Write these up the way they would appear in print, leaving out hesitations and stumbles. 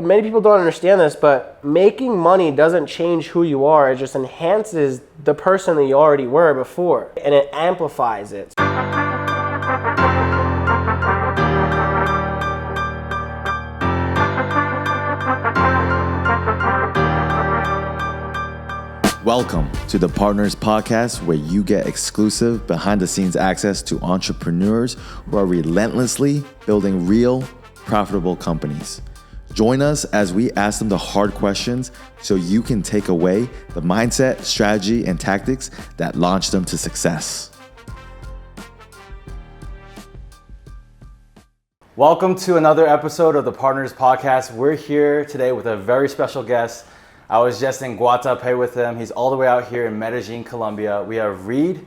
many people don't understand this, but making money doesn't change who you are. It just enhances the person that you already were before, and it amplifies it. Welcome to the Partners Podcast, where you get exclusive behind-the-scenes access to entrepreneurs who are relentlessly building real, profitable companies. Join us as we ask them the hard questions so you can take away the mindset, strategy, and tactics that launch them to success. Welcome to another episode of the Partners Podcast. We're here today with a very special guest. I was just in Guatapé with him. He's all the way out here in Medellin, Colombia. We have Reed.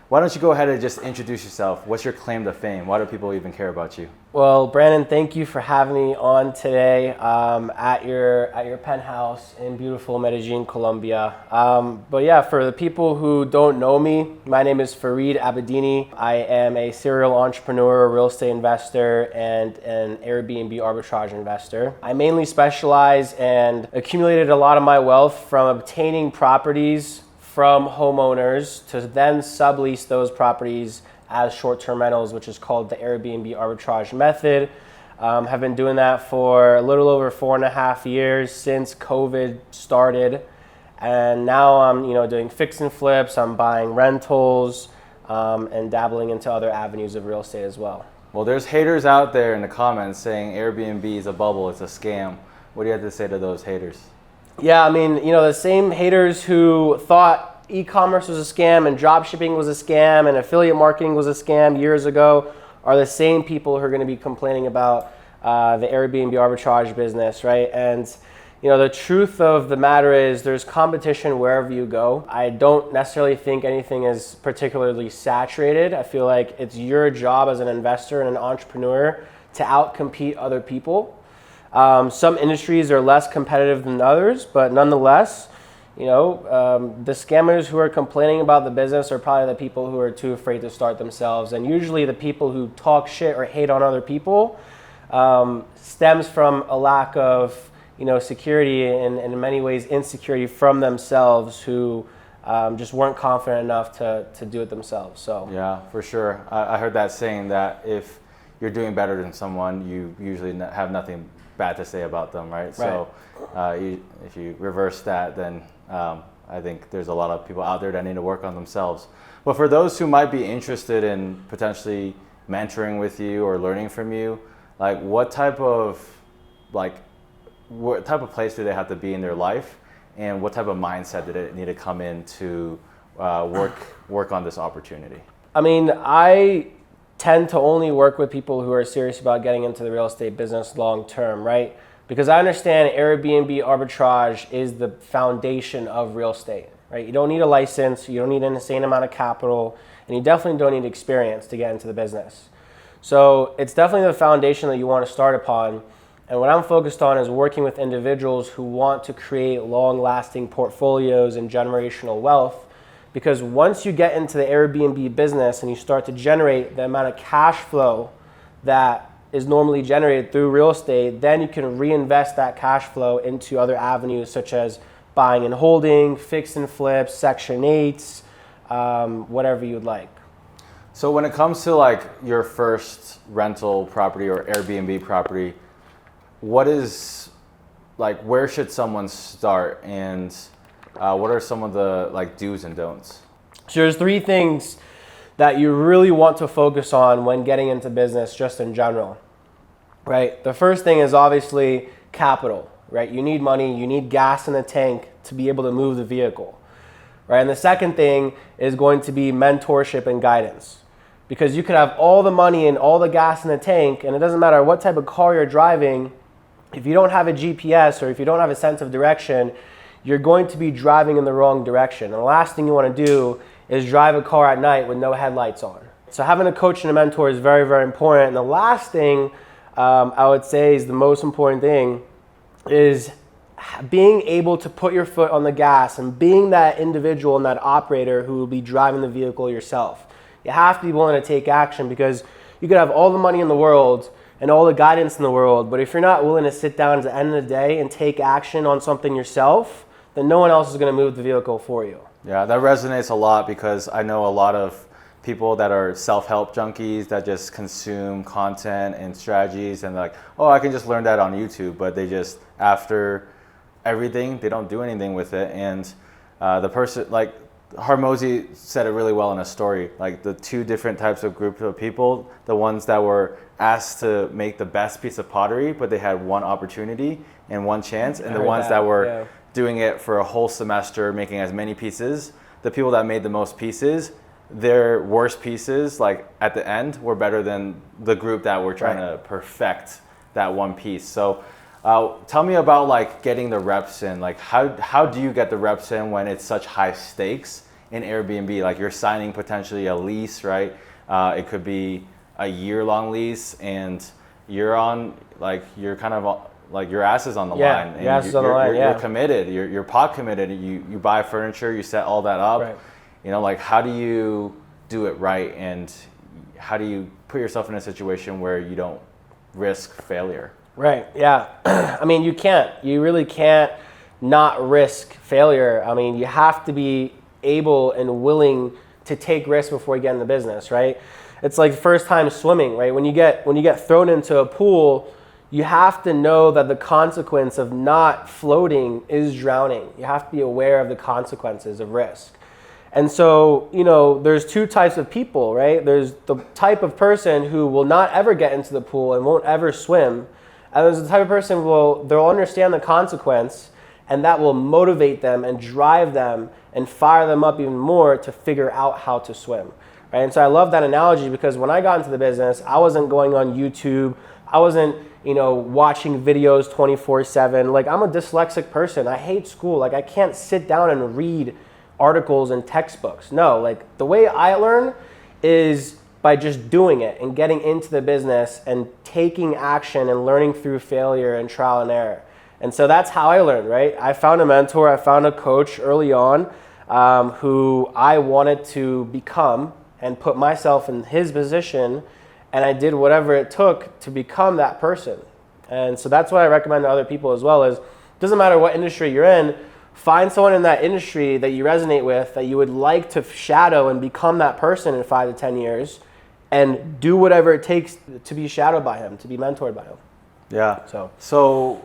Why don't you go ahead and just introduce yourself? What's your claim to fame? Why do people even care about you? Well, Brandon, thank you for having me on today at your penthouse in beautiful Medellin, Colombia. But yeah, for the people who don't know me, my name is Fareed Abedini. I am a serial entrepreneur, real estate investor, and an Airbnb arbitrage investor. I mainly specialize and accumulated a lot of my wealth from obtaining properties from homeowners to then sublease those properties as short-term rentals, which is called the Airbnb Arbitrage method. Have been doing that for a little over 4.5 years since COVID started. And now I'm doing fix and flips, I'm buying rentals, and dabbling into other avenues of real estate as well. Well, there's haters out there in the comments saying Airbnb is a bubble, it's a scam. What do you have to say to those haters? Yeah, I mean, the same haters who thought e-commerce was a scam and drop shipping was a scam and affiliate marketing was a scam years ago are the same people who are going to be complaining about the Airbnb arbitrage business, right? And the truth of the matter is there's competition wherever you go. I don't necessarily think anything is particularly saturated. I feel like it's your job as an investor and an entrepreneur to outcompete other people. Some industries are less competitive than others, but nonetheless, the scammers who are complaining about the business are probably the people who are too afraid to start themselves. And usually the people who talk shit or hate on other people stems from a lack of, security and in many ways insecurity from themselves who just weren't confident enough to do it themselves. So yeah, for sure. I heard that saying that if you're doing better than someone, you usually have nothing bad to say about them, right? So if you reverse that, then I think there's a lot of people out there that need to work on themselves. But for those who might be interested in potentially mentoring with you or learning from you, like what type of place do they have to be in their life, and what type of mindset do they need to come in to work on this opportunity? I mean, I tend to only work with people who are serious about getting into the real estate business long term, right? Because I understand Airbnb arbitrage is the foundation of real estate, right? You don't need a license, you don't need an insane amount of capital, and you definitely don't need experience to get into the business. So it's definitely the foundation that you want to start upon. And what I'm focused on is working with individuals who want to create long-lasting portfolios and generational wealth. Because once you get into the Airbnb business and you start to generate the amount of cash flow that is normally generated through real estate, then you can reinvest that cash flow into other avenues such as buying and holding, fix and flips, Section 8s, whatever you'd like. So when it comes to like your first rental property or Airbnb property, where should someone start, and what are some of the do's and don'ts? So there's 3 things that you really want to focus on when getting into business just in general, right? The first thing is obviously capital, right? You need money, you need gas in the tank to be able to move the vehicle, right? And the second thing is going to be mentorship and guidance, because you could have all the money and all the gas in the tank, and it doesn't matter what type of car you're driving, if you don't have a GPS or if you don't have a sense of direction, you're going to be driving in the wrong direction. And the last thing you want to do is drive a car at night with no headlights on. So having a coach and a mentor is very, very important. And the last thing I would say is the most important thing is being able to put your foot on the gas and being that individual and that operator who will be driving the vehicle yourself. You have to be willing to take action, because you could have all the money in the world and all the guidance in the world, but if you're not willing to sit down at the end of the day and take action on something yourself, then no one else is going to move the vehicle for you. Yeah, that resonates a lot because I know a lot of people that are self-help junkies that just consume content and strategies and like, oh, I can just learn that on YouTube, but they just, after everything, they don't do anything with it. And the person, like Harmozy said it really well in a story, like the two different types of groups of people, the ones that were asked to make the best piece of pottery, but they had one opportunity and one chance, and the ones that were doing it for a whole semester, making as many pieces, the people that made the most pieces, their worst pieces, like at the end, were better than the group that were trying to perfect that one piece. So tell me about like getting the reps in. Like how do you get the reps in when it's such high stakes in Airbnb? Like you're signing potentially a lease, right? It could be a year-long lease, and you're on like you're kind of like your ass is on the line. And your ass is on the line. You're committed. You're pot committed. You buy furniture. You set all that up. Right. You know, like how do you do it right, and how do you put yourself in a situation where you don't risk failure? Right, yeah. I mean, you really can't not risk failure. I mean, you have to be able and willing to take risks before you get in the business, right? It's like first time swimming, right? When you get thrown into a pool, you have to know that the consequence of not floating is drowning. You have to be aware of the consequences of risk. And so, you know, there's two types of people, right? There's the type of person who will not ever get into the pool and won't ever swim. And there's the type of person who they'll understand the consequence, and that will motivate them and drive them and fire them up even more to figure out how to swim, right? And so I love that analogy because when I got into the business, I wasn't going on YouTube. I wasn't, you know, watching videos 24/7. Like, I'm a dyslexic person. I hate school. Like, I can't sit down and read articles and textbooks. No, like the way I learn is by just doing it and getting into the business and taking action and learning through failure and trial and error. And so that's how I learned, right? I found a mentor, I found a coach early on who I wanted to become and put myself in his position, and I did whatever it took to become that person. And so that's what I recommend to other people as well is, it doesn't matter what industry you're in, find someone in that industry that you resonate with, that you would like to shadow and become that person in 5 to 10 years, and do whatever it takes to be shadowed by him, to be mentored by him. Yeah. So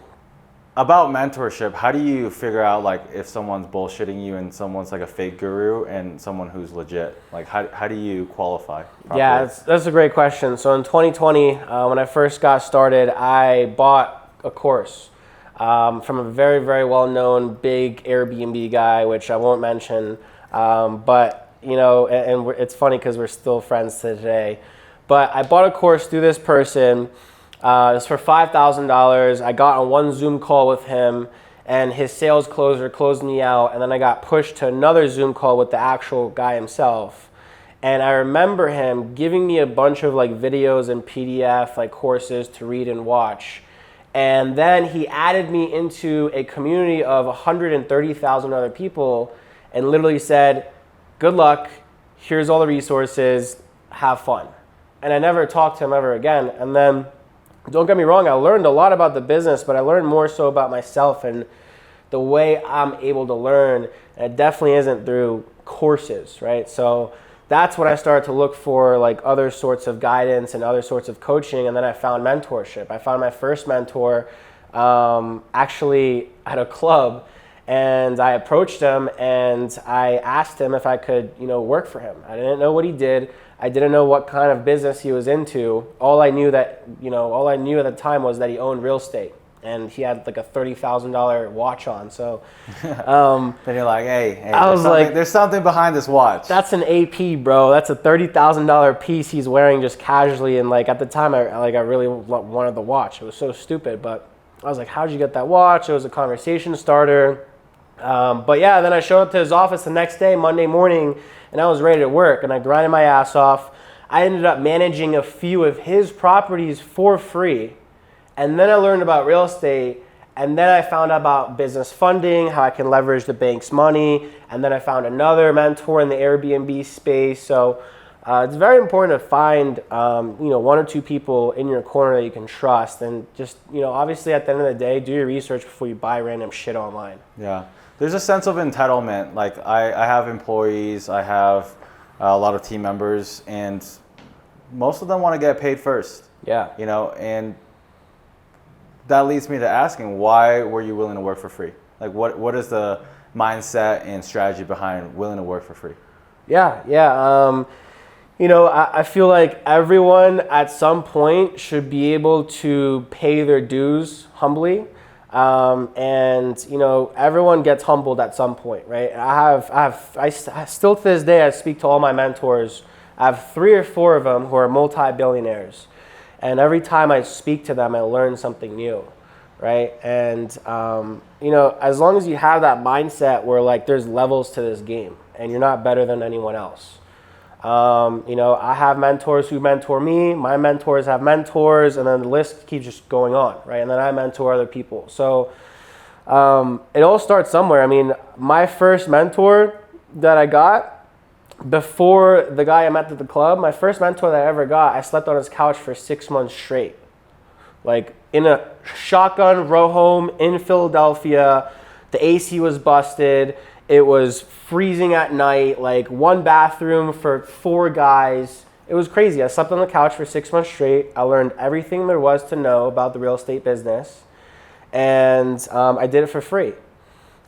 about mentorship, how do you figure out like if someone's bullshitting you and someone's like a fake guru and someone who's legit? Like how do you qualify properly? Yeah, that's a great question. So in 2020, when I first got started, I bought a course from a very, very well-known big Airbnb guy, which I won't mention, but you know, and it's funny because we're still friends today. But I bought a course through this person. It was for $5,000. I got on one Zoom call with him, and his sales closer closed me out, and then I got pushed to another Zoom call with the actual guy himself. And I remember him giving me a bunch of like videos and PDF like courses to read and watch. And then he added me into a community of 130,000 other people and literally said, good luck, here's all the resources, have fun. And I never talked to him ever again. And then, don't get me wrong, I learned a lot about the business, but I learned more so about myself and the way I'm able to learn. And it definitely isn't through courses, right? So that's when I started to look for like other sorts of guidance and other sorts of coaching. And then I found mentorship. I found my first mentor actually at a club, and I approached him and I asked him if I could, you know, work for him. I didn't know what he did. I didn't know what kind of business he was into. All I knew at the time was that he owned real estate, and he had like a $30,000 watch on. So then you're like, hey, I was like, there's something behind this watch. That's an AP, bro. That's a $30,000 piece he's wearing just casually. And like at the time, I really wanted the watch. It was so stupid, but I was like, how'd you get that watch? It was a conversation starter. But yeah, then I showed up to his office the next day, Monday morning, and I was ready to work, and I grinded my ass off. I ended up managing a few of his properties for free, and then I learned about real estate, and then I found out about business funding, how I can leverage the bank's money, and then I found another mentor in the Airbnb space. So It's very important to find, one or two people in your corner that you can trust, and just, obviously at the end of the day, do your research before you buy random shit online. Yeah. There's a sense of entitlement. Like I have employees, I have a lot of team members, and most of them want to get paid first. Yeah. And that leads me to asking, why were you willing to work for free? Like what is the mindset and strategy behind willing to work for free? Yeah. I feel like everyone at some point should be able to pay their dues humbly. Everyone gets humbled at some point, right? I still to this day, I speak to all my mentors. I have 3 or 4 of them who are multi-billionaires. And every time I speak to them, I learn something new, right? And, as long as you have that mindset where like there's levels to this game and you're not better than anyone else. I have mentors who mentor me, my mentors have mentors, and then the list keeps just going on, right? And then I mentor other people. So it all starts somewhere. I mean, my first mentor that I got, before the guy I met at the club, my first mentor that I ever got, I slept on his couch for 6 months straight. Like in a shotgun row home in Philadelphia, the AC was busted. It was freezing at night, like 1 bathroom for 4 guys. It was crazy. I slept on the couch for 6 months straight. I learned everything there was to know about the real estate business. And I did it for free.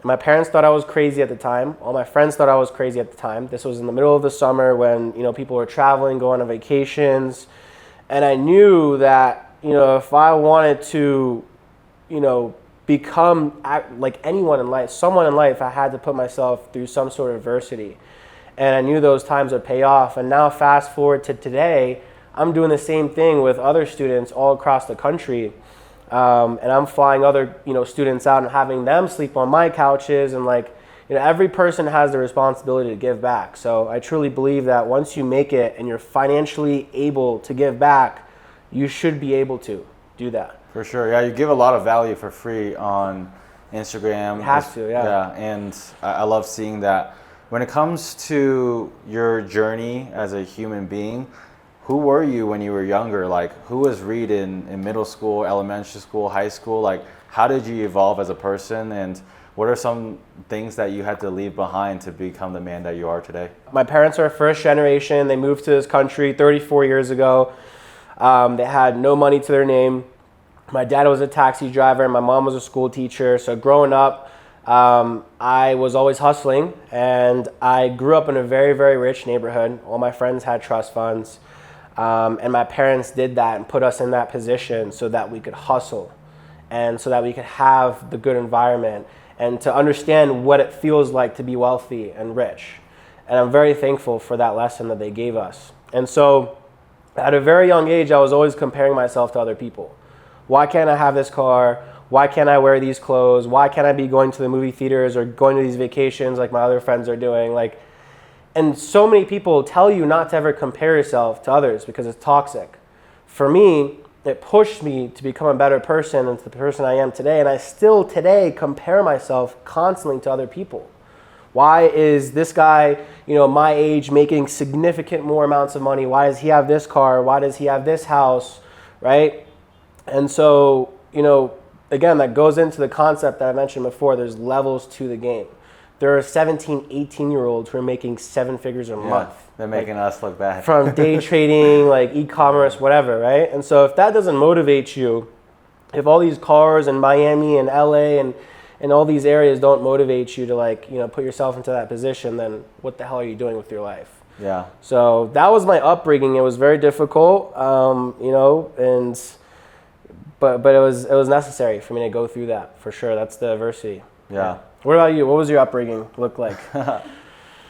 My parents thought I was crazy at the time. All my friends thought I was crazy at the time. This was in the middle of the summer when, people were traveling, going on vacations. And I knew that, if I wanted to, become like anyone in life, someone in life, I had to put myself through some sort of adversity. And I knew those times would pay off. And now fast forward to today, I'm doing the same thing with other students all across the country. And I'm flying other, students out and having them sleep on my couches. And every person has the responsibility to give back. So I truly believe that once you make it and you're financially able to give back, you should be able to do that. For sure. Yeah, you give a lot of value for free on Instagram. You have to, yeah. Yeah, and I love seeing that. When it comes to your journey as a human being, who were you when you were younger? Like, who was Reed in middle school, elementary school, high school? Like, how did you evolve as a person? And what are some things that you had to leave behind to become the man that you are today? My parents are first generation. They moved to this country 34 years ago. They had no money to their name. My dad was a taxi driver and my mom was a school teacher. So growing up, I was always hustling, and I grew up in a very, very rich neighborhood. All my friends had trust funds. And my parents did that and put us in that position so that we could hustle and so that we could have the good environment and to understand what it feels like to be wealthy and rich. And I'm very thankful for that lesson that they gave us. And so at a very young age, I was always comparing myself to other people. Why can't I have this car? Why can't I wear these clothes? Why can't I be going to the movie theaters or going to these vacations like my other friends are doing? And so many people tell you not to ever compare yourself to others because it's toxic. For me, it pushed me to become a better person and to the person I am today. And I still today compare myself constantly to other people. Why is this guy, my age making significant more amounts of money? Why does he have this car? Why does he have this house, right? And so, again, that goes into the concept that I mentioned before. There's levels to the game. There are 17, 18-year-olds who are making 7 figures a month. They're making us look bad. From day trading, e-commerce, whatever, right? And so if that doesn't motivate you, if all these cars in Miami and LA and all these areas don't motivate you to put yourself into that position, then what the hell are you doing with your life? Yeah. So that was my upbringing. It was very difficult, but it was necessary for me to go through that, for sure. That's the adversity. Yeah. What about you? What was your upbringing look like?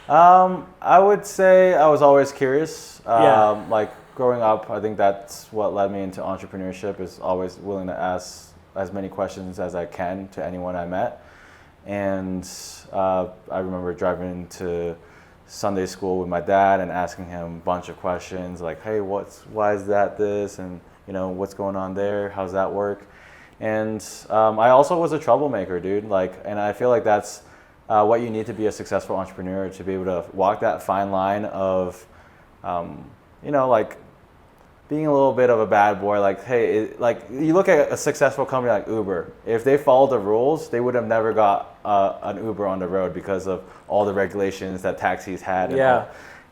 I would say I was always curious. Growing up, I think that's what led me into entrepreneurship, is always willing to ask as many questions as I can to anyone I met. And I remember driving to Sunday school with my dad and asking him a bunch of questions like, hey, why is that this? And, what's going on there? How's that work? And I also was a troublemaker, dude. And I feel like that's what you need to be a successful entrepreneur, to be able to walk that fine line of you know, like being a little bit of a bad boy, like, hey, like you look at a successful company like Uber. If they followed the rules, they would have never got an Uber on the road because of all the regulations that taxis had.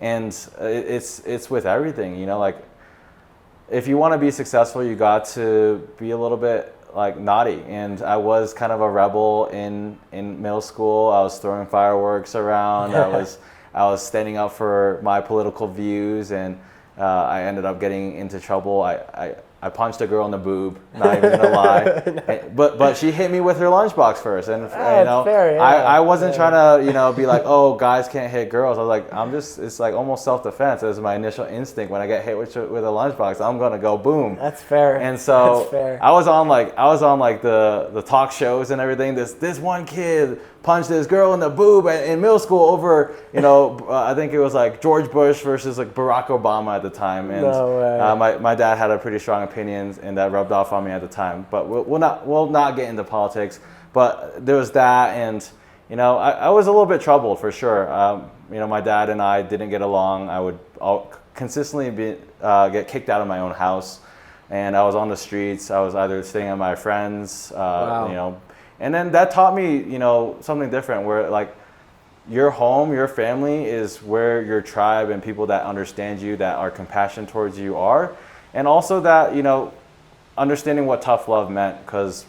And it's with everything, you know, like if you want to be successful, you got to be a little bit like naughty. And I was kind of a rebel in middle school. I was throwing fireworks around. I was standing up for my political views, and I ended up getting into trouble. I punched a girl in the boob, not even gonna lie. But she hit me with her lunchbox first, and you know, fair, yeah. I wasn't trying to, you know, be like, oh, guys can't hit girls. I was like, it's like almost self-defense. It was my initial instinct. When I get hit with a lunchbox, I'm gonna go boom. That's fair. And so That's fair. I was on like the talk shows and everything. This one kid punched this girl in the boob in middle school over, you know, I think it was like George Bush versus like Barack Obama at the time. And no way. My dad had a pretty strong opinions, and that rubbed off on me at the time. But we'll not get into politics. But there was that, and you know, I was a little bit troubled for sure. You know, my dad and I didn't get along. I would consistently get kicked out of my own house, and I was on the streets. I was either staying at my friends, Wow. you know. And then that taught me, you know, something different where like your home, your family is where your tribe and people that understand you, that are compassionate towards you are. And also that, you know, understanding what tough love meant, because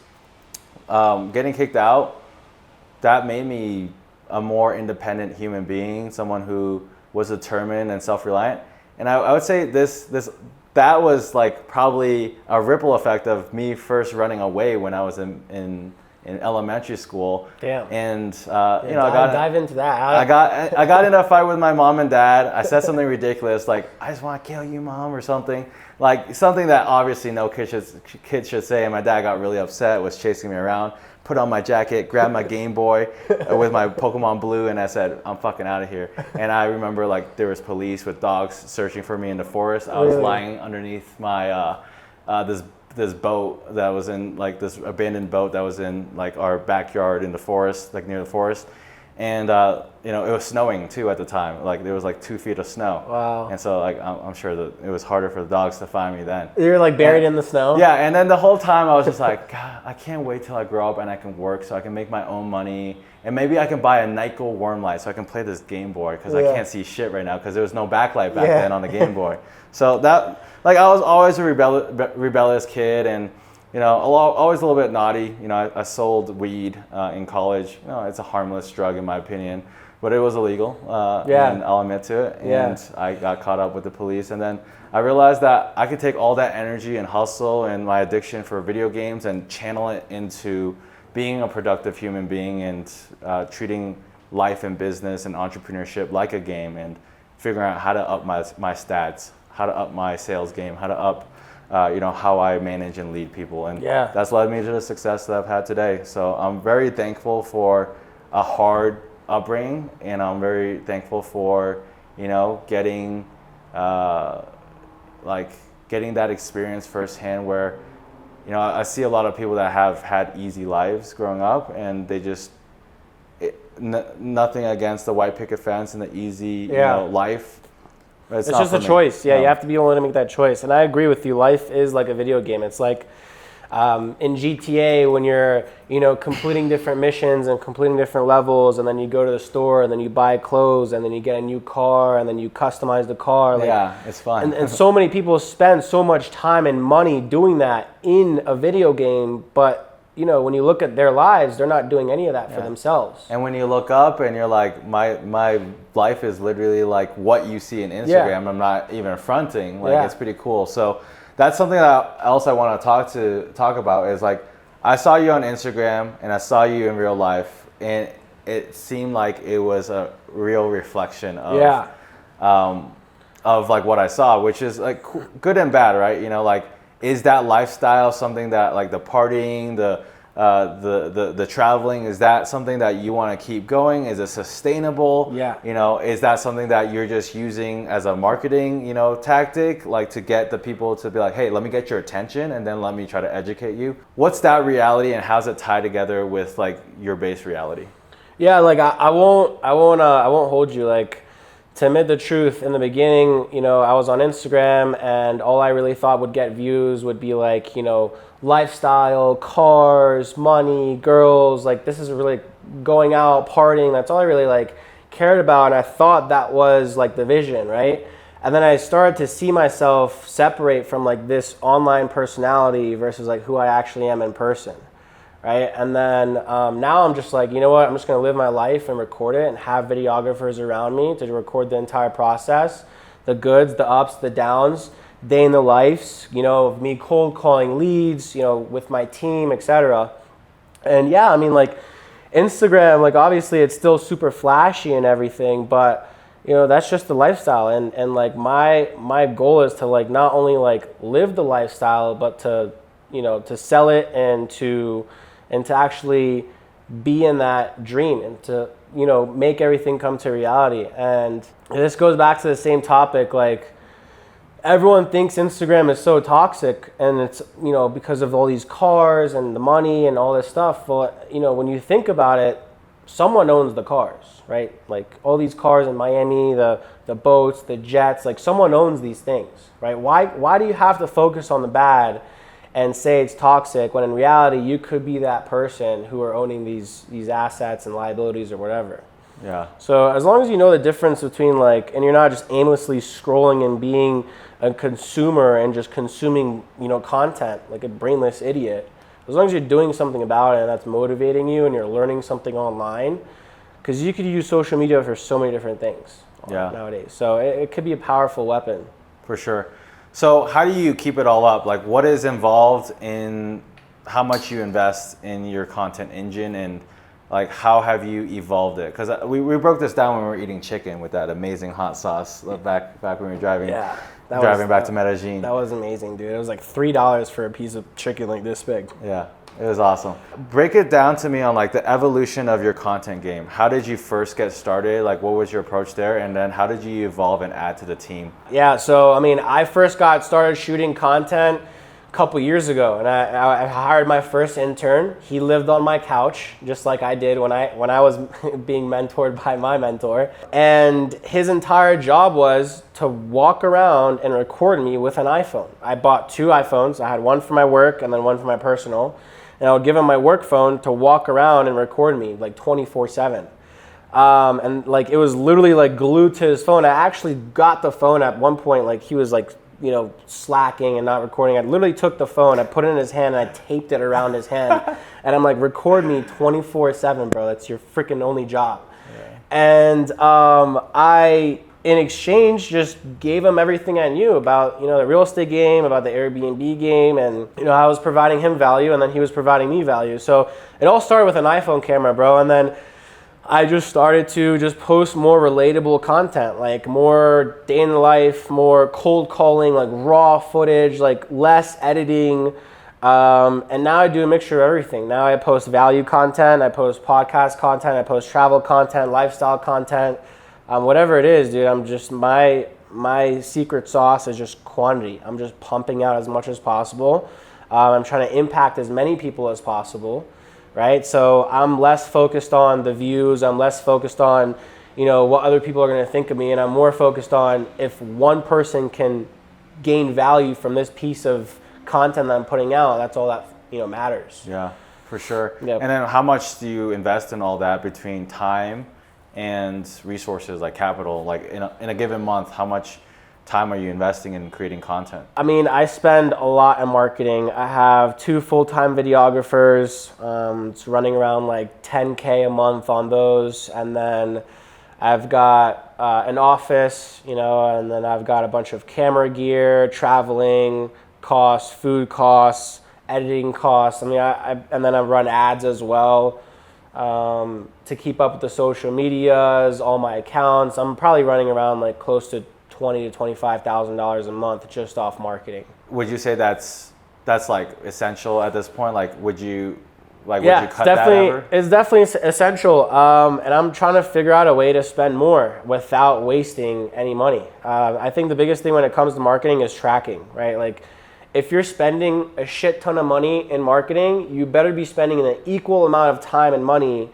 getting kicked out, that made me a more independent human being, someone who was determined and self-reliant. And I would say that was like probably a ripple effect of me first running away when I was in elementary school. Damn. And you know, I dive into that. I got in a fight with my mom and dad. I said something ridiculous like, I just want to kill you, mom, or something. Like something that obviously no kid should say. And my dad got really upset, was chasing me around, put on my jacket, grabbed my Game Boy with my Pokemon Blue, and I said, I'm fucking out of here. And I remember like there was police with dogs searching for me in the forest. I was lying underneath my this boat that was in like this abandoned boat that was in like our backyard in the forest, like near the forest. And you know, it was snowing too at the time. Like there was like 2 feet of snow. Wow. And so like I'm sure that it was harder for the dogs to find me then. You were like buried in the snow? Yeah, and then the whole time I was just like, God, I can't wait till I grow up and I can work so I can make my own money. And maybe I can buy a NyQuil worm light so I can play this Game Boy, because I can't see shit right now because there was no backlight back then on the Game Boy. So that, like, I was always a rebellious kid, and you know, always a little bit naughty. You know, I sold weed in college. You know, it's a harmless drug in my opinion, but it was illegal. And I'll admit to it. And I got caught up with the police, and then I realized that I could take all that energy and hustle and my addiction for video games and channel it into being a productive human being and treating life and business and entrepreneurship like a game, and figuring out how to up my stats, how to up my sales game, how to up you know, how I manage and lead people. And that's led me to the success that I've had today. So I'm very thankful for a hard upbringing, and I'm very thankful for, you know, getting getting that experience firsthand where, you know, I see a lot of people that have had easy lives growing up, and they just, nothing against the white picket fence and the easy, you know, life. It's just a choice. Yeah, you have to be willing to make that choice. And I agree with you. Life is like a video game. It's like in GTA when you're, you know, completing different missions and completing different levels, and then you go to the store and then you buy clothes and then you get a new car and then you customize the car. Like, yeah, it's fun. And so many people spend so much time and money doing that in a video game, but you know, when you look at their lives, they're not doing any of that for themselves. And when you look up and you're like, my life is literally like what you see in Instagram. I'm not even fronting. Like, it's pretty cool. So that's something else I want to talk about is like, I saw you on Instagram and I saw you in real life, and it seemed like it was a real reflection of like what I saw, which is like good and bad, right? You know, like, is that lifestyle something that, like the partying, the traveling, is that something that you want to keep going? Is it sustainable? You know, is that something that you're just using as a marketing, you know, tactic, like to get the people to be like, hey, let me get your attention and then let me try to educate you? What's that reality, and how's it tie together with like your base reality? Yeah, like I won't hold you. Like, To admit the truth, in the beginning, I was on Instagram and all I really thought would get views would be like, lifestyle, cars, money, girls, like this is really going out, partying. That's all I really like cared about. And I thought that was like the vision, right? And then I started to see myself separate from like this online personality versus like who I actually am in person. Right. And then now I'm just like, you know what, I'm just going to live my life and record it and have videographers around me to record the entire process, the goods, the ups, the downs, day in the lives, of me cold calling leads, with my team, etc. And yeah, I mean, like Instagram, like obviously it's still super flashy and everything, but that's just the lifestyle. And like my goal is to like not only like live the lifestyle, but to, to sell it and to actually be in that dream and to, make everything come to reality. And this goes back to the same topic, like everyone thinks Instagram is so toxic and it's, because of all these cars and the money and all this stuff. But, when you think about it, someone owns the cars, right? Like all these cars in Miami, the boats, the jets, like someone owns these things, right? Why do you have to focus on the bad and say it's toxic when in reality you could be that person who are owning these assets and liabilities or whatever? Yeah. So as long as you know the difference between like, and you're not just aimlessly scrolling and being a consumer and just consuming, content like a brainless idiot, as long as you're doing something about it and that's motivating you and you're learning something online, because you could use social media for so many different things nowadays. So it could be a powerful weapon. For sure. So how do you keep it all up? Like what is involved in how much you invest in your content engine and like how have you evolved it? Because we broke this down when we were eating chicken with that amazing hot sauce back when we were driving back to Medellin. That was amazing, dude. It was like $3 for a piece of chicken like this big. Yeah, it was awesome. Break it down to me on like the evolution of your content game. How did you first get started? Like what was your approach there? And then how did you evolve and add to the team? Yeah, so I mean, I first got started shooting content a couple years ago, and I hired my first intern. He lived on my couch just like I did when I was being mentored by my mentor. And his entire job was to walk around and record me with an iPhone. I bought 2 iPhones. I had one for my work and then one for my personal. And I would give him my work phone to walk around and record me like 24/7. And like it was literally like glued to his phone. I actually got the phone at one point, like he was like, slacking and not recording. I literally took the phone, I put it in his hand, and I taped it around his hand. And I'm like, record me 24/7, bro. That's your freaking only job. Yeah. And I, in exchange, just gave him everything I knew about, the real estate game, about the Airbnb game. And, I was providing him value, and then he was providing me value. So it all started with an iPhone camera, bro. And then I just started to just post more relatable content, like more day in the life, more cold calling, like raw footage, like less editing. And now I do a mixture of everything. Now I post value content, I post podcast content, I post travel content, lifestyle content, whatever it is, dude. I'm just, my secret sauce is just quantity. I'm just pumping out as much as possible. I'm trying to impact as many people as possible. Right? So I'm less focused on the views. I'm less focused on, what other people are going to think of me. And I'm more focused on if one person can gain value from this piece of content that I'm putting out, that's all that, matters. Yeah, for sure. Yep. And then how much do you invest in all that between time and resources like capital? Like in a given month, how much time are you investing in creating content? I mean, I spend a lot in marketing. I have 2 full-time videographers. It's running around like $10K a month on those. And then I've got an office, and then I've got a bunch of camera gear, traveling costs, food costs, editing costs. I mean, and then I run ads as well to keep up with the social medias, all my accounts. I'm probably running around like close to $20,000 to $25,000 a month just off marketing. Would you say that's like essential at this point? Like, would you cut that ever? It's definitely essential. And I'm trying to figure out a way to spend more without wasting any money. I think the biggest thing when it comes to marketing is tracking, right? Like, if you're spending a shit ton of money in marketing, you better be spending an equal amount of time and money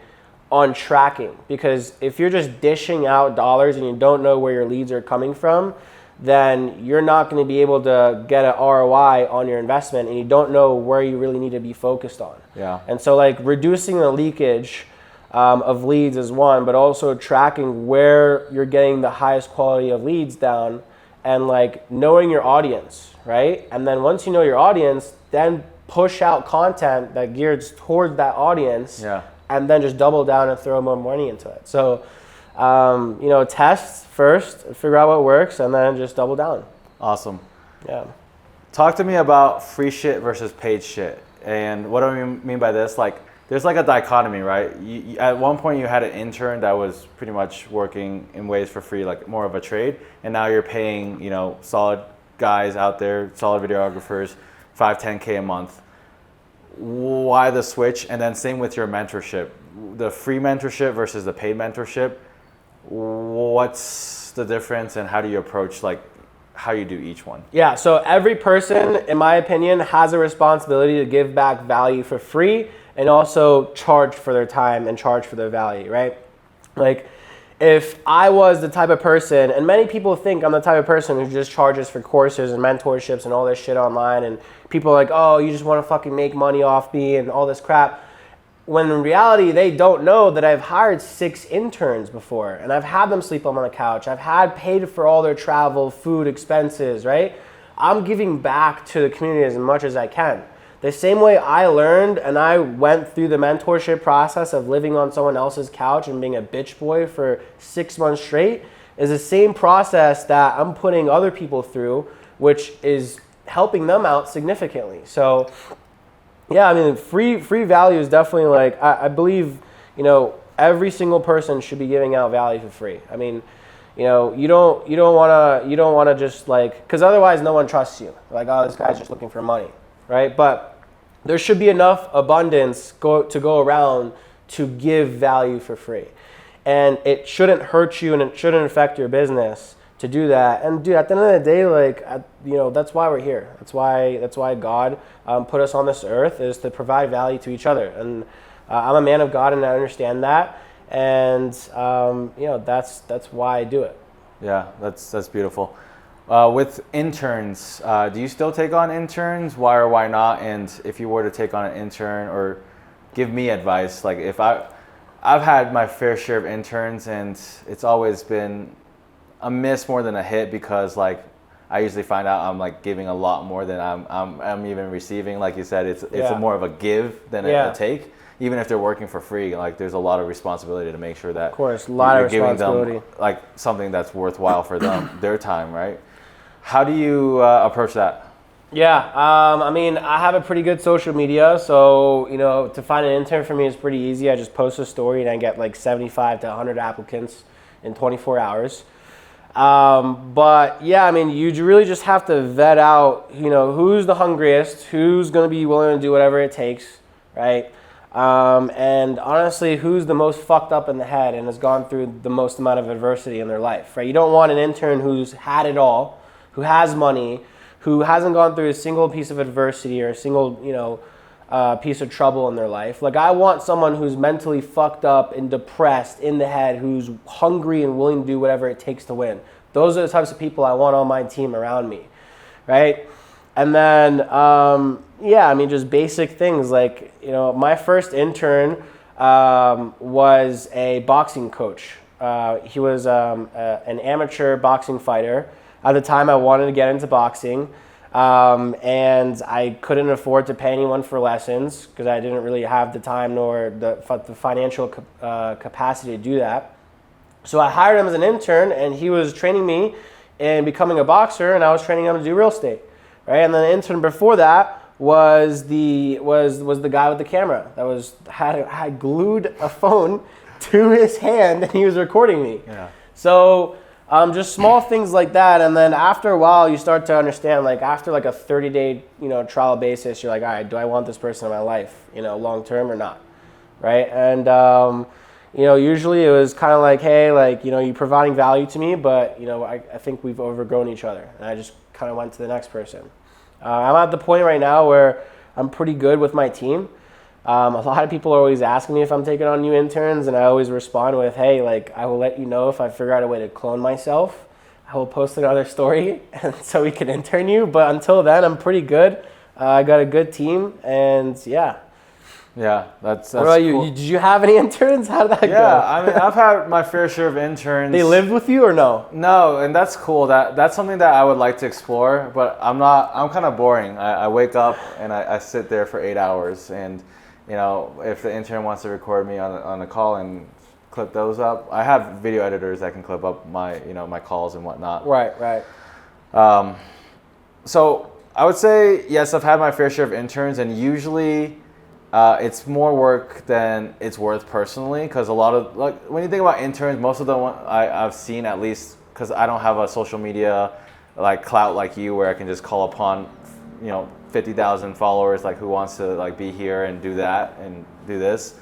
on tracking, because if you're just dishing out dollars and you don't know where your leads are coming from, then you're not going to be able to get an ROI on your investment, and you don't know where you really need to be focused on. Yeah. And so like reducing the leakage of leads is one, but also tracking where you're getting the highest quality of leads down, and like knowing your audience, right? And then once you know your audience, then push out content that gears towards that audience, and then just double down and throw more money into it. So, test first, figure out what works, and then just double down. Awesome. Yeah. Talk to me about free shit versus paid shit. And what do I mean by this? Like, there's like a dichotomy, right? At one point you had an intern that was pretty much working in ways for free, like more of a trade. And now you're paying, solid guys out there, solid videographers, 5, 10K a month. Why the switch? And then same with your mentorship, the free mentorship versus the paid mentorship. What's the difference, and how do you approach how you do each one? Yeah, so every person, in my opinion, has a responsibility to give back value for free and also charge for their time and charge for their value, right? Like, if I was the type of person, and many people think I'm the type of person who just charges for courses and mentorships and all this shit online, and people are like, oh, you just want to fucking make money off me and all this crap. When in reality, they don't know that I've hired 6 interns before, and I've had them sleep on the couch. I've had paid for all their travel, food, expenses, right? I'm giving back to the community as much as I can. The same way I learned and I went through the mentorship process of living on someone else's couch and being a bitch boy for 6 months straight is the same process that I'm putting other people through, which is helping them out significantly. So yeah, I mean, free value is definitely I believe, every single person should be giving out value for free. I mean, you don't want to just because otherwise no one trusts you. Like, oh, this guy's just looking for money, right? But there should be enough abundance to go around to give value for free. And it shouldn't hurt you and it shouldn't affect your business to do that. And dude, at the end of the day, that's why we're here. That's why God put us on this earth, is to provide value to each other. And I'm a man of God, and I understand that. And that's why I do it. Yeah, that's beautiful. With interns, do you still take on interns? Why or why not? And if you were to take on an intern, or give me advice, like if I've had my fair share of interns, and it's always been a miss more than a hit, because I usually find out I'm giving a lot more than I'm even receiving. Like you said, it's more of a give than a take. Even if they're working for free, there's a lot of responsibility to make sure that, of course, you're giving them something that's worthwhile for them, their time, right? How do you approach that? Yeah, I mean, I have a pretty good social media, so to find an intern for me is pretty easy. I just post a story and I get 75 to 100 applicants in 24 hours. But yeah, I mean, you really just have to vet out, who's the hungriest, who's going to be willing to do whatever it takes, right? And honestly, who's the most fucked up in the head and has gone through the most amount of adversity in their life, right? You don't want an intern who's had it all, who has money, who hasn't gone through a single piece of adversity or a single, piece of trouble in their life. I want someone who's mentally fucked up and depressed in the head, who's hungry and willing to do whatever it takes to win. Those are the types of people I want on my team around me, right? And then, just basic things my first intern was a boxing coach. He was an amateur boxing fighter. At the time, I wanted to get into boxing. And I couldn't afford to pay anyone for lessons because I didn't really have the time nor the financial capacity to do that. So I hired him as an intern, and he was training me in becoming a boxer, and I was training him to do real estate, right? And then the intern before that was the guy with the camera that had glued a phone to his hand, and he was recording me. Yeah. So just small things like that, and then after a while you start to understand, after a 30-day trial basis, you're like, all right, do I want this person in my life long term or not, right? And usually it was kind of hey, you're providing value to me, but I think we've overgrown each other, and I just kind of went to the next person. I'm at the point right now where I'm pretty good with my team. A lot of people are always asking me if I'm taking on new interns, and I always respond with, hey, like, I will let you know if I figure out a way to clone myself. I will post another story and so we can intern you. But until then, I'm pretty good. I got a good team, and yeah. Yeah, that's what about you? cool. Did you have any interns? How did that go? Yeah, I mean, I've had my fair share of interns. They lived with you or no? No, and that's cool. That's something that I would like to explore, but I'm kind of boring. I wake up and I sit there for 8 hours, and if the intern wants to record me on a call and clip those up, I have video editors that can clip up my my calls and whatnot. Right. So I would say yes, I've had my fair share of interns, and usually it's more work than it's worth personally, because a lot of, like, when you think about interns, most of them I've seen, at least because I don't have a social media like clout like you, where I can just call upon 50,000 followers, like, who wants to like be here and do that and do this.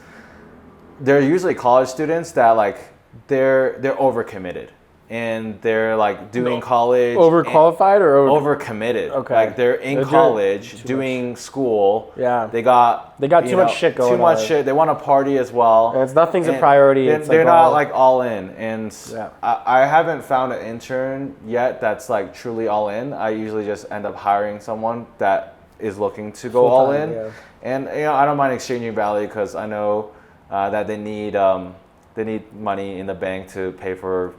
They're usually college students that, like, they're overcommitted, and they're like doing college. Overqualified or overcommitted? Okay. Like, they're in college doing school. Yeah. They got too much shit going on. Too much shit. They want to party as well. And nothing's a priority. They're not like all in. And yeah. I haven't found an intern yet that's like truly all in. I usually just end up hiring someone that is looking to go all in. Yeah. And I don't mind exchanging value, because I know that they need money in the bank to pay for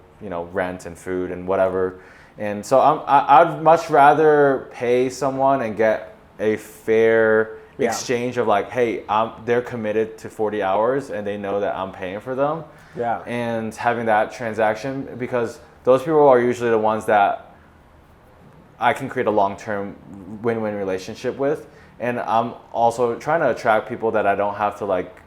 rent and food and whatever. And so I'd much rather pay someone and get a fair exchange of, like, hey, they're committed to 40 hours and they know that I'm paying for them. Yeah. And having that transaction, because those people are usually the ones that I can create a long-term win-win relationship with. And I'm also trying to attract people that I don't have to, like,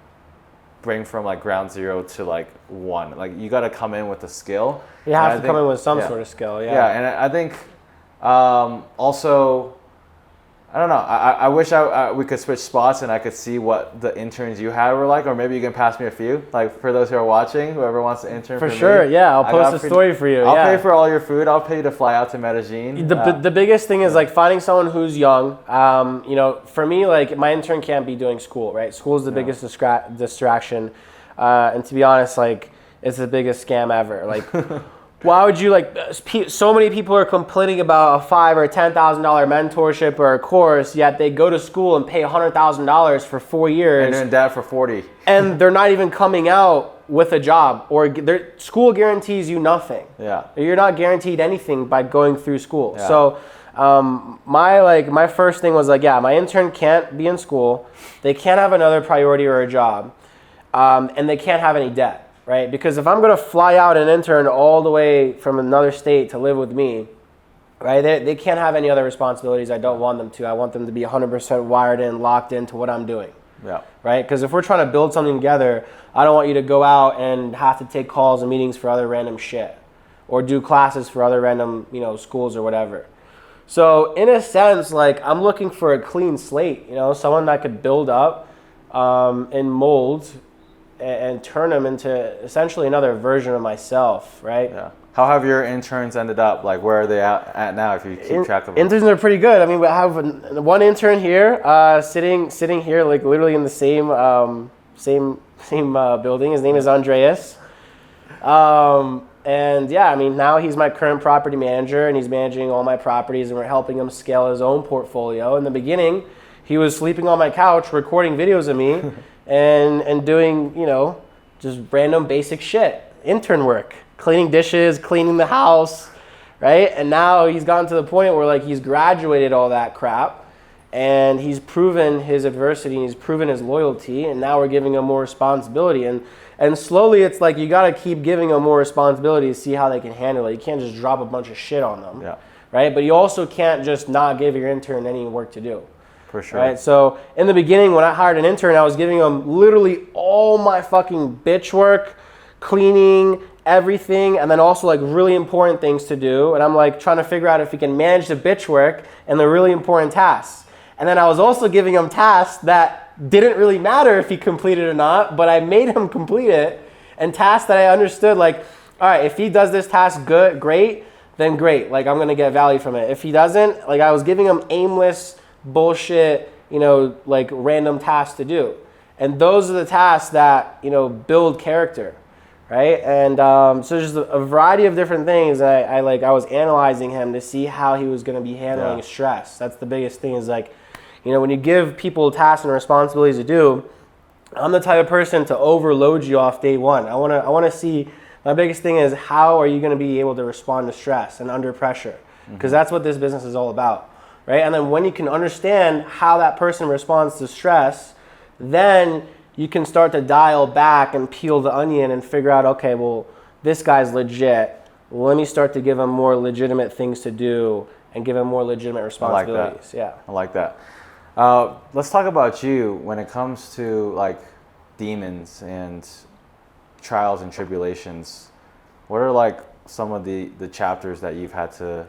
bring from like ground zero to like one. Like, you got to come in with a skill. You have to come in with some sort of skill. Yeah. Yeah, and I think also, I don't know. I wish we could switch spots and I could see what the interns you had were like, or maybe you can pass me a few. Like, for those who are watching, whoever wants to intern for sure. me, Yeah, I'll post a story for you. I'll pay for all your food. I'll pay you to fly out to Medellin. The biggest thing is like finding someone who's young. For me, like, my intern can't be doing school, right? School is the biggest distraction, and to be honest, like, it's the biggest scam ever. Like, why would you, like, so many people are complaining about a $5,000 or $10,000 mentorship or a course, yet they go to school and pay $100,000 for 4 years. And they're in debt for 40. And they're not even coming out with a job, or their school guarantees you nothing. Yeah. You're not guaranteed anything by going through school. Yeah. So my first thing was like, my intern can't be in school. They can't have another priority or a job. And they can't have any debt. Right? Because if I'm going to fly out an intern all the way from another state to live with me, right? They can't have any other responsibilities. I don't want them to. I want them to be 100% wired in, locked into what I'm doing. Yeah. Right? Because if we're trying to build something together, I don't want you to go out and have to take calls and meetings for other random shit, or do classes for other random, schools or whatever. So in a sense, like, I'm looking for a clean slate, someone that could build up and mold and turn them into essentially another version of myself, right? Yeah. How have your interns ended up? Like, where are they at now, if you keep track of them? Interns are pretty good. I mean, we have one intern here, sitting here, like, literally in the same building. His name is Andreas. And yeah, I mean, now he's my current property manager, and he's managing all my properties, and we're helping him scale his own portfolio. In the beginning, he was sleeping on my couch, recording videos of me, and doing, just random basic shit, intern work, cleaning dishes, cleaning the house, right? And now he's gotten to the point where, like, he's graduated all that crap, and he's proven his adversity, and he's proven his loyalty, and now we're giving him more responsibility. And slowly, it's like, you got to keep giving them more responsibility to see how they can handle it. You can't just drop a bunch of shit on them, right? But you also can't just not give your intern any work to do. For sure. Right? So in the beginning, when I hired an intern, I was giving them literally all my fucking bitch work, cleaning, everything, and then also, like, really important things to do. And I'm, like, trying to figure out if he can manage the bitch work and the really important tasks. And then I was also giving him tasks that didn't really matter if he completed or not, but I made him complete it. And tasks that I understood, like, all right, if he does this task great, then great. Like, I'm going to get value from it. If he doesn't, like, I was giving him aimless bullshit, like, random tasks to do. And those are the tasks that, build character, right? And so there's a variety of different things. I was analyzing him to see how he was going to be handling stress. That's the biggest thing is when you give people tasks and responsibilities to do, I'm the type of person to overload you off day one. I want to see, my biggest thing is how are you going to be able to respond to stress and under pressure? Because that's what this business is all about, right? And then when you can understand how that person responds to stress, then you can start to dial back and peel the onion and figure out, okay, well, this guy's legit. Let me start to give him more legitimate things to do and give him more legitimate responsibilities. I like that. Let's talk about you when it comes to like demons and trials and tribulations. What are like some of the chapters that you've had to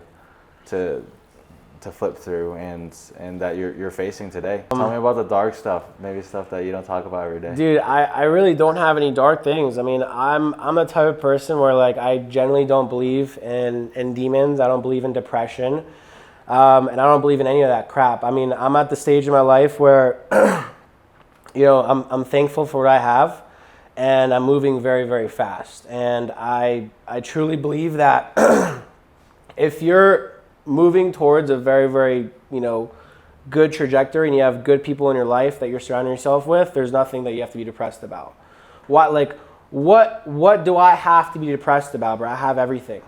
flip through and that you're facing today? Tell me about the dark stuff, maybe stuff that you don't talk about every day. Dude, I really don't have any dark things. I mean, I'm the type of person where like I generally don't believe in demons. I don't believe in depression. And I don't believe in any of that crap. I mean, I'm at the stage in my life where, I'm thankful for what I have, and I'm moving very, very fast. And I truly believe that if you're moving towards a very, very, good trajectory and you have good people in your life that you're surrounding yourself with, there's nothing that you have to be depressed about. What do I have to be depressed about, bro? I have everything,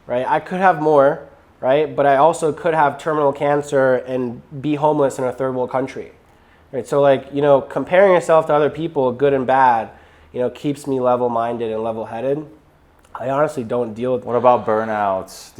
right? I could have more. Right? But I also could have terminal cancer and be homeless in a third world country. Right? So comparing yourself to other people, good and bad, keeps me level-minded and level-headed. I honestly don't deal with. What about burnouts?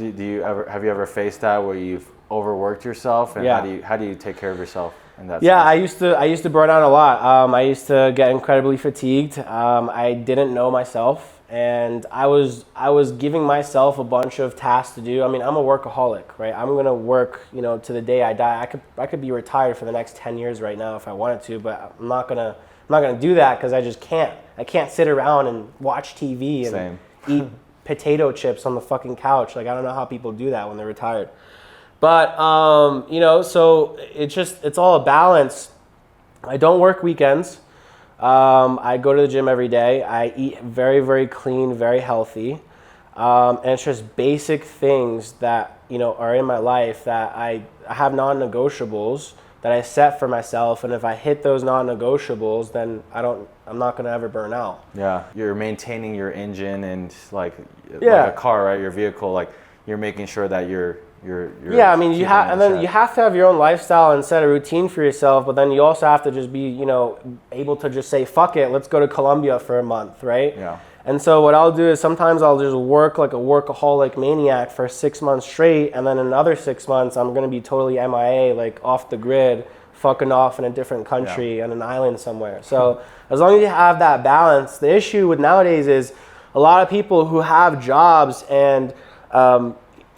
Have you ever faced that where you've overworked yourself? And how do you take care of yourself in that sense? I used to burn out a lot. I used to get incredibly fatigued. I didn't know myself. And I was giving myself a bunch of tasks to do. I mean, I'm a workaholic, right? I'm gonna work, to the day I die. I could be retired for the next 10 years right now if I wanted to, but I'm not gonna do that because I just can't. I can't sit around and watch TV and eat potato chips on the fucking couch. Like I don't know how people do that when they're retired. But so it's all a balance. I don't work weekends. I go to the gym every day. I eat very, very clean, very healthy. And it's just basic things that, are in my life that I have non-negotiables that I set for myself. And if I hit those non-negotiables, then I'm not going to ever burn out. Yeah. You're maintaining your engine and like a car, right? Your vehicle, like you're making sure that you're I mean, you have to have your own lifestyle and set a routine for yourself, but then you also have to just be, able to just say, fuck it, let's go to Colombia for a month, right? Yeah. And so what I'll do is sometimes I'll just work like a workaholic maniac for 6 months straight, and then in another 6 months, I'm going to be totally MIA, like off the grid, fucking off in a different country on an island somewhere. So as long as you have that balance, the issue with nowadays is a lot of people who have jobs and,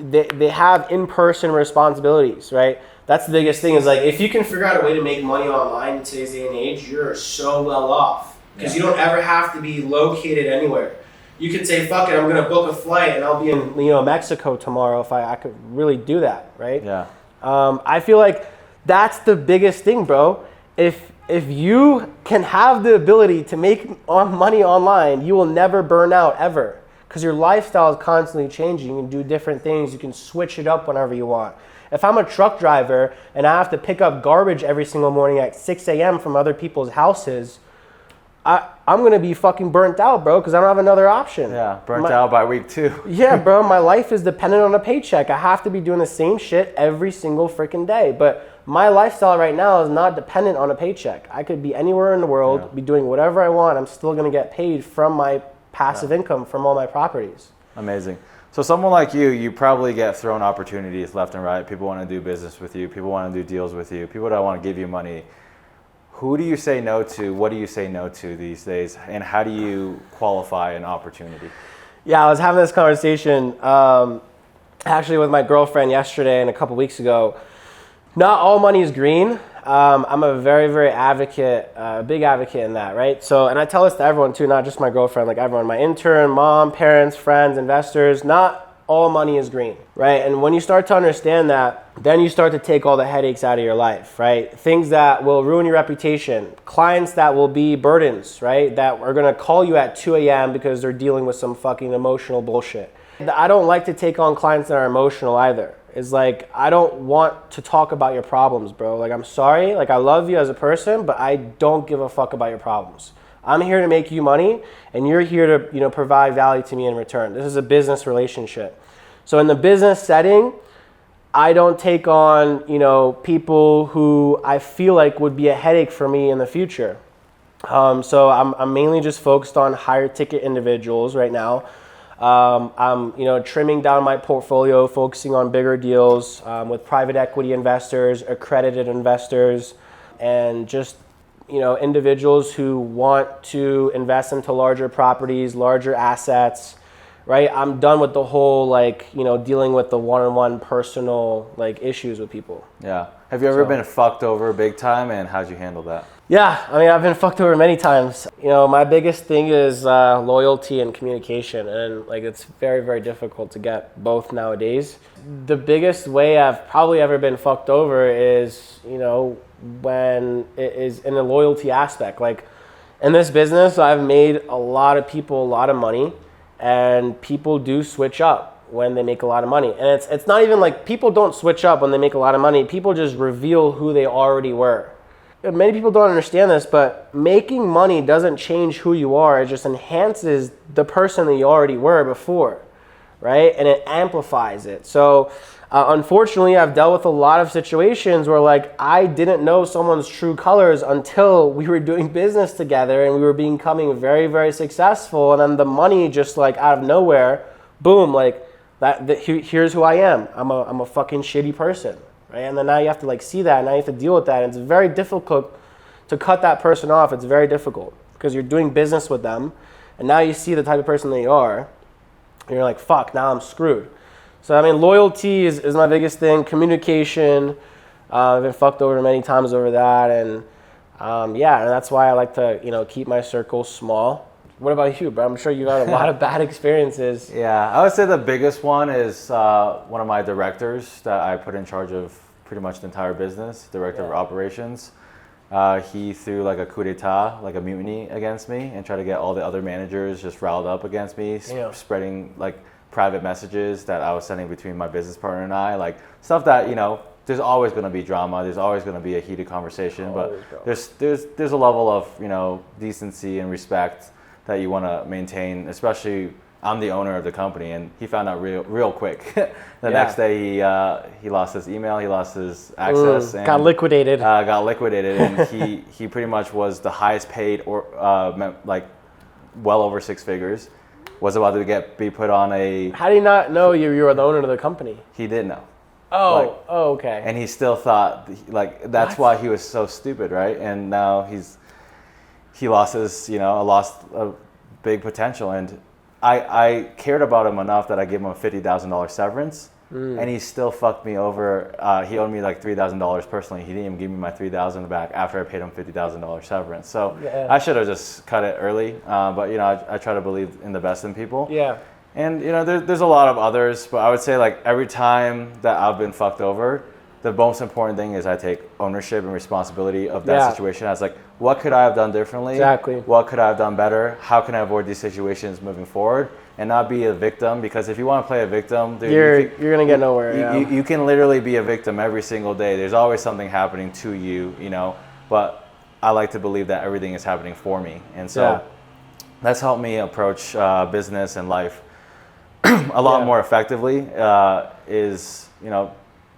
they have in-person responsibilities, right? That's the biggest thing is like, if you can figure out a way to make money online in today's day and age, you're so well off because you don't ever have to be located anywhere. You can say, fuck it, I'm going to book a flight and I'll be in, Mexico tomorrow if I could really do that, right? Yeah. I feel like that's the biggest thing, bro. If you can have the ability to make money online, you will never burn out ever. Because your lifestyle is constantly changing. You can do different things. You can switch it up whenever you want. If I'm a truck driver and I have to pick up garbage every single morning at 6 a.m. from other people's houses, I'm going to be fucking burnt out, bro, because I don't have another option. Yeah, burnt out by week 2. Yeah, bro, my life is dependent on a paycheck. I have to be doing the same shit every single freaking day. But my lifestyle right now is not dependent on a paycheck. I could be anywhere in the world, be doing whatever I want. I'm still going to get paid from my passive income from all my properties. Amazing. So someone like you probably get thrown opportunities left and right. People want to do business with you. People want to do deals with you. People that want to give you money. Who do you say no to? What do you say no to these days? And how do you qualify an opportunity? Yeah, I was having this conversation actually with my girlfriend yesterday and a couple weeks ago. Not all money is green. I'm a very, very big advocate in that, right? So, and I tell this to everyone too, not just my girlfriend, like everyone, my intern, mom, parents, friends, investors, not all money is green, right? And when you start to understand that, then you start to take all the headaches out of your life, right? Things that will ruin your reputation, clients that will be burdens, right? That are gonna call you at 2 a.m. because they're dealing with some fucking emotional bullshit. I don't like to take on clients that are emotional either. It's like, I don't want to talk about your problems, bro. Like, I'm sorry, like I love you as a person, but I don't give a fuck about your problems. I'm here to make you money, and you're here to, you know, provide value to me in return. This is a business relationship. So in the business setting, I don't take on, you know, people who I feel like would be a headache for me in the future. So I'm mainly just focused on higher ticket individuals right now. I'm, you know, trimming down my portfolio, focusing on bigger deals with private equity investors, accredited investors, and just, you know, individuals who want to invest into larger properties, larger assets, right? I'm done with the whole, like, you know, dealing with the one-on-one personal, like, issues with people. Yeah. Have you ever been fucked over big time, and how'd you handle that? Yeah, I mean, I've been fucked over many times. You know, my biggest thing is loyalty and communication, and like it's very, very difficult to get both nowadays. The biggest way I've probably ever been fucked over is, you know, when it is in a loyalty aspect. Like in this business, I've made a lot of people a lot of money, and people do switch up when they make a lot of money. And it's not even like people don't switch up when they make a lot of money. People just reveal who they already were. Many people don't understand this, but making money doesn't change who you are. It just enhances the person that you already were before, right? And it amplifies it. So unfortunately, I've dealt with a lot of situations where like I didn't know someone's true colors until we were doing business together and we were becoming very, very successful. And then the money just like out of nowhere, boom, like here's who I am. I'm a fucking shitty person. Right? And then now you have to like see that, and now you have to deal with that. And it's very difficult to cut that person off. It's very difficult because you're doing business with them, and now you see the type of person they are, and you're like, fuck, now I'm screwed. So I mean, loyalty is my biggest thing. Communication, I've been fucked over many times over that, and yeah, and that's why I like to, you know, keep my circle small. What about you, bro? I'm sure you've had a lot of bad experiences. Yeah, I would say the biggest one is one of my directors that I put in charge of pretty much the entire business, director of operations. He threw like a coup d'etat, like a mutiny against me, and tried to get all the other managers just riled up against me, spreading like private messages that I was sending between my business partner and I, like stuff that, you know, there's always going to be drama, there's always going to be a heated conversation, but there's a level of, you know, decency and respect that you want to maintain, especially I'm the owner of the company, and he found out real quick. The next day he lost his email, he lost his access, and got liquidated. And he pretty much was the highest paid or like well over six figures, was about to be put on a. How do you not know you were the owner of the company? He did know. Oh, okay. And he still thought like that's why he was so stupid, right? And now he lost his, you know, lost a big potential, and I cared about him enough that I gave him a $50,000 severance, and he still fucked me over. He owed me like $3,000 personally. He didn't even give me my $3,000 back after I paid him $50,000 severance. So I should have just cut it early, but you know, I try to believe in the best in people. Yeah. And you know, there's a lot of others, but I would say like every time that I've been fucked over, the most important thing is I take ownership and responsibility of that situation. I was like, what could I have done differently? Exactly. What could I have done better? How can I avoid these situations moving forward? And not be a victim, because if you want to play a victim, dude, you're going to get nowhere. You can literally be a victim every single day. There's always something happening to you, you know, but I like to believe that everything is happening for me. And so that's helped me approach business and life a lot more effectively, is, you know,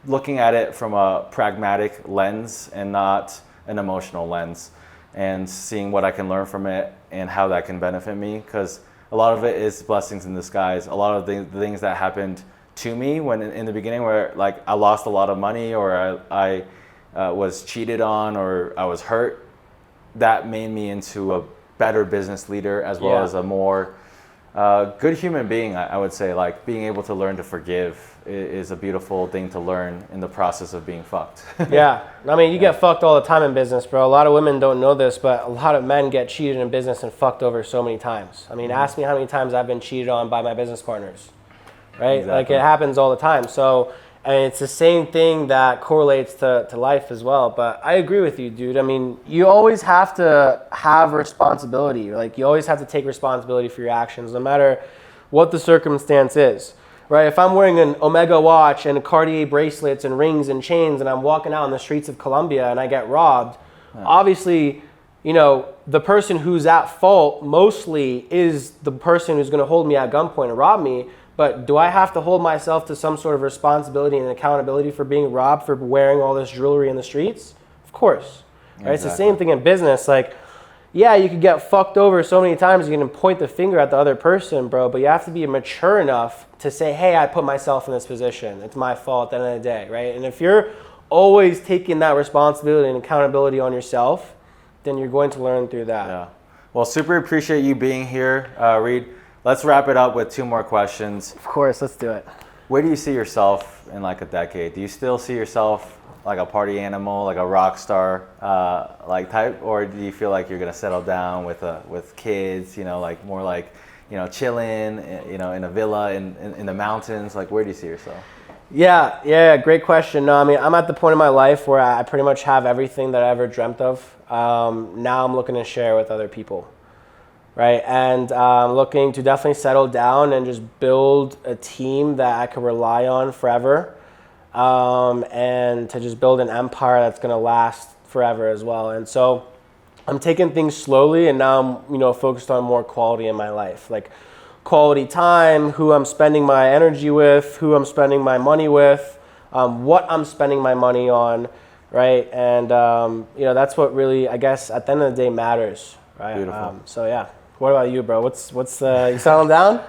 looking at it from a pragmatic lens and not an emotional lens, and seeing what I can learn from it and how that can benefit me, because a lot of it is blessings in disguise. A lot of the things that happened to me when in the beginning, where like I lost a lot of money, or I was cheated on, or I was hurt, that made me into a better business leader, as well as a more good human being. I would say, like, being able to learn to forgive is a beautiful thing to learn in the process of being fucked. Yeah, I mean, you get fucked all the time in business, bro. A lot of women don't know this, but a lot of men get cheated in business and fucked over so many times. I mean, ask me how many times I've been cheated on by my business partners, right? Exactly. Like it happens all the time. So, and it's the same thing that correlates to life as well. But I agree with you, dude. I mean, you always have to have responsibility. Like you always have to take responsibility for your actions, no matter what the circumstance is, right? If I'm wearing an Omega watch and Cartier bracelets and rings and chains and I'm walking out in the streets of Colombia and I get robbed, obviously, you know, the person who's at fault mostly is the person who's going to hold me at gunpoint and rob me. But do I have to hold myself to some sort of responsibility and accountability for being robbed for wearing all this jewelry in the streets? Of course, right? Exactly. It's the same thing in business. Like, yeah, you could get fucked over so many times you can point the finger at the other person, bro, but you have to be mature enough to say, hey, I put myself in this position. It's my fault at the end of the day, right? And if you're always taking that responsibility and accountability on yourself, then you're going to learn through that. Yeah. Well, super appreciate you being here, Reed. Let's wrap it up with 2 more questions. Of course, let's do it. Where do you see yourself in like a decade? Do you still see yourself like a party animal, like a rock star like type, or do you feel like you're gonna settle down with kids, you know, like more like, you know, chilling, you know, in a villa in the mountains? Like, where do you see yourself? Yeah, great question. No, I mean, I'm at the point in my life where I pretty much have everything that I ever dreamt of. Now I'm looking to share with other people. Right, and looking to definitely settle down and just build a team that I can rely on forever, and to just build an empire that's going to last forever as well. And so I'm taking things slowly, and now I'm, you know, focused on more quality in my life, like quality time, who I'm spending my energy with, who I'm spending my money with, what I'm spending my money on, right? And you know, that's what really, I guess, at the end of the day matters, right? Beautiful. So yeah. What about you, bro? What's you settling down?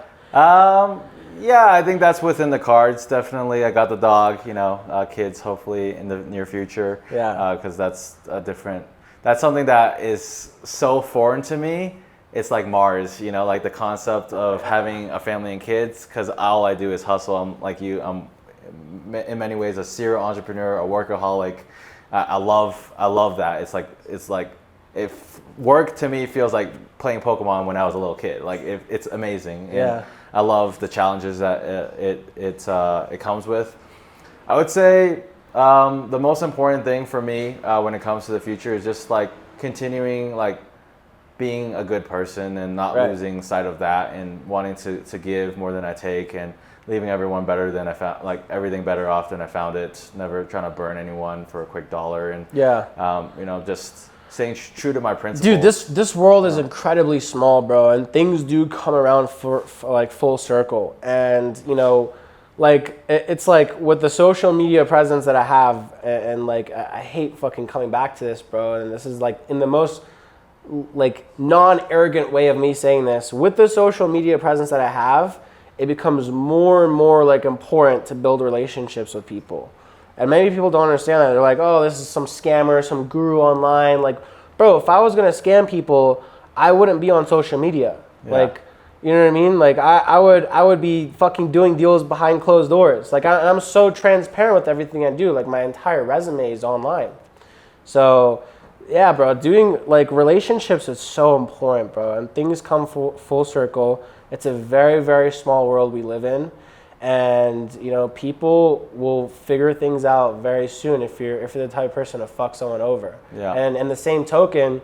Yeah, I think that's within the cards. Definitely, I got the dog. You know, kids hopefully in the near future. Yeah. Because that's a different. That's something that is so foreign to me. It's like Mars. You know, like the concept of having a family and kids. Because all I do is hustle. I'm like you. I'm in many ways a serial entrepreneur, a workaholic. I love that. It's like if work to me feels like playing Pokemon when I was a little kid. Like it's amazing. And yeah. I love the challenges that it comes with. I would say the most important thing for me when it comes to the future is just like continuing like being a good person and not losing sight of that, and wanting to give more than I take, and leaving everyone better than I found, like everything better off than I found it. Never trying to burn anyone for a quick dollar, and you know, just staying true to my principles. Dude, this world is incredibly small, bro, and things do come around for like full circle. And you know, like it's like with the social media presence that I have, and like I hate fucking coming back to this, bro. And this is like in the most like non-arrogant way of me saying this. With the social media presence that I have, it becomes more and more like important to build relationships with people. And many people don't understand that. They're like, oh, this is some scammer, some guru online. Like, bro, if I was going to scam people, I wouldn't be on social media. Yeah. Like, you know what I mean? Like, I would be fucking doing deals behind closed doors. Like, I'm so transparent with everything I do. Like, my entire resume is online. So, yeah, bro, doing, like, relationships is so important, bro. And things come full circle. It's a very, very small world we live in. And you know, people will figure things out very soon if you're the type of person to fuck someone over. Yeah. And in the same token,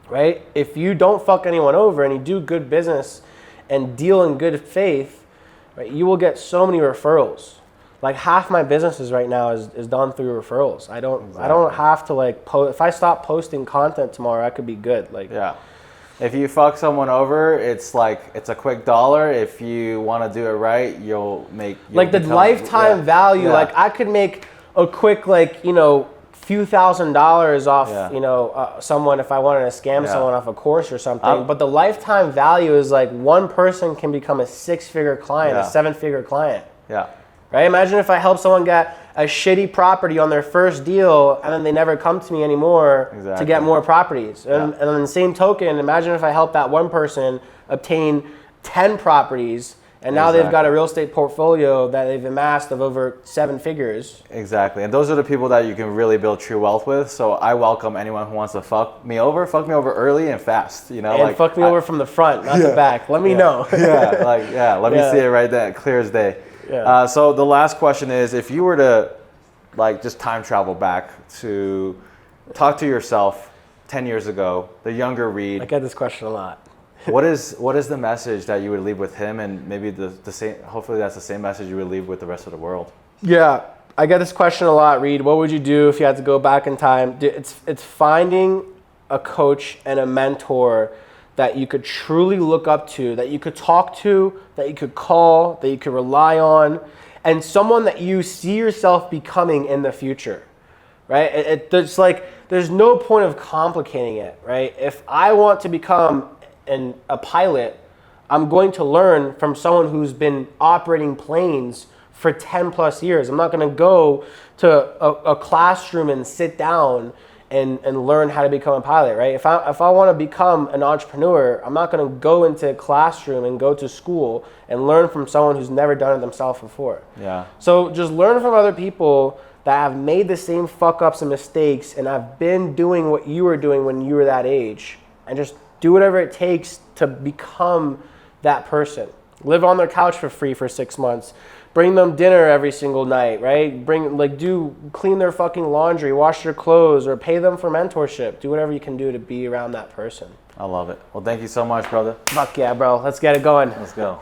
right? If you don't fuck anyone over and you do good business and deal in good faith, right? You will get so many referrals. Like half my businesses right now is done through referrals. I don't have to like post. If I stop posting content tomorrow, I could be good. Like yeah. If you fuck someone over, it's like, it's a quick dollar. If you want to do it right, you'll like the lifetime value. Yeah. Like I could make a quick, like, you know, few $1,000s off, you know, someone if I wanted to scam someone off a course or something. But the lifetime value is like one person can become a 6-figure client, a 7-figure client. Yeah. Right? Imagine if I help someone get a shitty property on their first deal and then they never come to me anymore to get more properties. And on the same token, imagine if I help that one person obtain 10 properties and now they've got a real estate portfolio that they've amassed of over 7 figures. Exactly. And those are the people that you can really build true wealth with. So I welcome anyone who wants to fuck me over early and fast, you know? And like, fuck me over from the front, not the back. Let me know. Let me see it right there, clear as day. Yeah. So the last question is, if you were to like just time travel back to talk to yourself 10 years ago, the younger Reed. I get this question a lot. What is the message that you would leave with him, and maybe the same? Hopefully, that's the same message you would leave with the rest of the world. Yeah, I get this question a lot, Reed. What would you do if you had to go back in time? It's finding a coach and a mentor that you could truly look up to, that you could talk to, that you could call, that you could rely on, and someone that you see yourself becoming in the future, right? There's no point of complicating it, right? If I want to become a pilot, I'm going to learn from someone who's been operating planes for 10 plus years. I'm not going to go to a classroom and sit down and learn how to become a pilot, right? If I want to become an entrepreneur, I'm not going to go into a classroom and go to school and learn from someone who's never done it themselves before. Yeah. So just learn from other people that have made the same fuck ups and mistakes and have been doing what you were doing when you were that age, and just do whatever it takes to become that person. Live on their couch for free for 6 months. Bring them dinner every single night, right? Clean their fucking laundry, wash their clothes, or pay them for mentorship. Do whatever you can do to be around that person. I love it. Well, thank you so much, brother. Fuck yeah, bro. Let's get it going. Let's go.